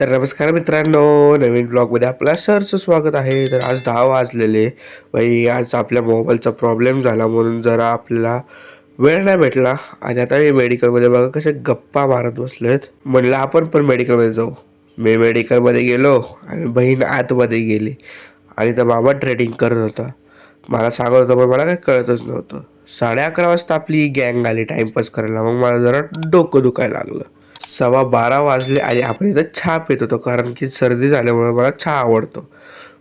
तर नमस्कार मित्रांनो, नवीन ब्लॉगमध्ये आपलं सहर्ष स्वागत आहे. तर आज 10 वाजलेले. भाई आज आपल्या मोबाईलचा प्रॉब्लेम झाला म्हणून जरा आपल्याला वेळ नाही भेटला आणि आता मी मेडिकलमध्ये बघा कसे गप्पा मारत बसलेत. म्हणलं आपण पण मेडिकलमध्ये जाऊ. मी मेडिकलमध्ये गेलो आणि बहीण आतमध्ये गेली आणि तर मामा ट्रेडिंग करत होता. मला सांगत होतं पण मला काही कळतच नव्हतं. 11:30 वाजता आपली गँग आली टाइमपास करायला. मग मला जरा डोकं दुखायला लागलं. 12:15 वाजले आणि आपण इथं चहा पित होतो कारण की सर्दी झाल्यामुळे मला चहा आवडतो.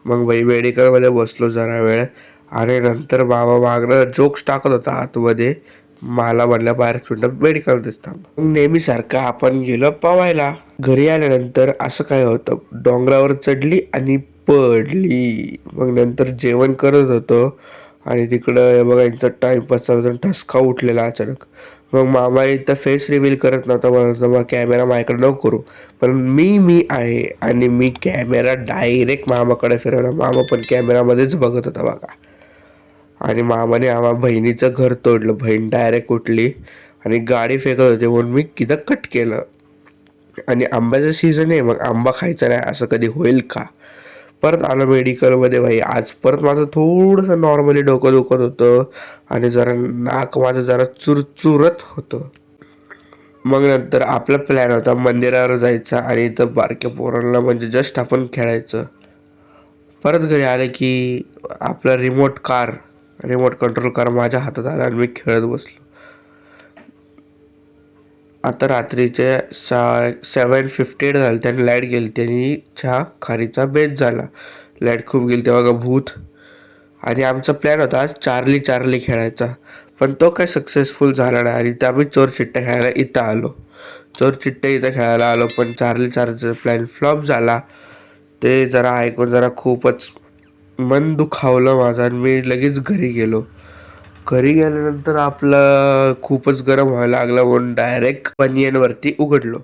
मग बाई मेडिकलमध्ये बसलो जरा वेळ आणि नंतर बाबा मागणं जोक्स टाकत होता आतमध्ये. मला म्हणलं बाहेर मिनटं मेडिकलमध्येच थांब. मग नेहमीसारखं आपण गेलो पवायला. घरी आल्यानंतर असं काय होतं, डोंगरावर चढली आणि पडली. मग नंतर जेवण करत होतो आणि तिकडं हे बघा यांचा टाइमपास चालू होता, ठसका उठलेला अचानक. मग मामा इथं फेस रिव्हील करत नव्हता, म्हणत मग कॅमेरा माझ्याकडे नको करू. पण मी आहे आणि मी कॅमेरा डायरेक्ट मामाकडे फिरवला. मामा पण कॅमेरामध्येच बघत होता बघा. आणि मामाने आम्हा बहिणीचं घर तोडलं. बहीण डायरेक्ट उठली आणि गाडी फेकत होते म्हणून मी किती कट केलं. आणि आंब्याचं सीझन आहे, मग आंबा खायचा नाही असं कधी होईल का. परत आलो मेडिकलमध्ये. भाई आज परत माझं थोडंसं नॉर्मली डोकं दुखत होतं आणि जरा नाक माझं जरा चुरचुरत होतं. मग नंतर आपला प्लॅन होता मंदिरावर जायचा आणि इथं बारक्या पोरांना म्हणजे जस्ट आपण खेळायचं. परत घरी आले की आपला रिमोट कंट्रोल कार माझ्या हातात आला आणि मी खेळत बसलो. आता रात्रीचे 7:58 झाले. त्याने लाईट गेली, त्यांनी चहा खारीचा बेत झाला. लाईट खूप गेली तेव्हा का भूत. आणि आमचा प्लॅन होता आज चार्ली चार्ली खेळायचा, पण तो काय सक्सेसफुल झाला नाही आणि आम्ही चोर चिट्ट्या खेळायला इथं आलो. चोर चिट्ट्या इथं खेळायला आलो पण चार्ली चार्लीचा प्लॅन फ्लॉप झाला. ते जरा ऐकून जरा खूपच मन दुखावलं माझं आणि मी लगेच घरी गेलो. घरी गेल्यानंतर आपलं खूपच गरम व्हायला लागलं म्हणून डायरेक्ट बनियनवरती उघडलो.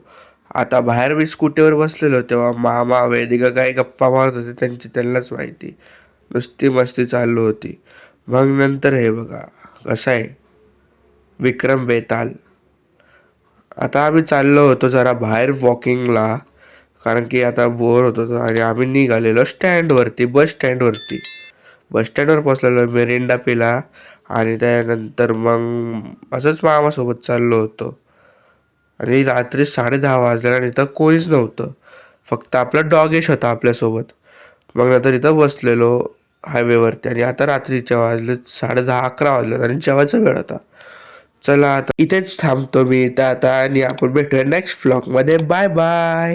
आता बाहेर मी स्कूटीवर बसलेलो तेव्हा मामा वेदिका काय गप्पा मारत होते त्यांची त्यांनाच माहिती. नुसती मस्ती चालू होती. मग नंतर हे बघा कसं आहे विक्रम बेताल. आता आम्ही चाललो होतो जरा बाहेर वॉकिंगला कारण की आता बोर होत होतो आणि आम्ही निघालेलो बस स्टँडवरती. बस स्टँडवर पोचलेलो, मिरिंडा पिला आणि त्यानंतर मग असंच मामासोबत चाललो होतो. आणि रात्री 10:30 वाजल्या आणि इथं कोणीच नव्हतं, फक्त आपला डॉगेश होता आपल्यासोबत. मग नंतर इथं बसलेलो हायवेवरती आणि आता रात्रीच्या वाजले 10:30-11 वाजले आणि जेवायचा वेळ होता. चला आता इथेच थांबतो मी इथं आता आणि आपण भेटूया नेक्स्ट व्लॉगमध्ये. Bye bye.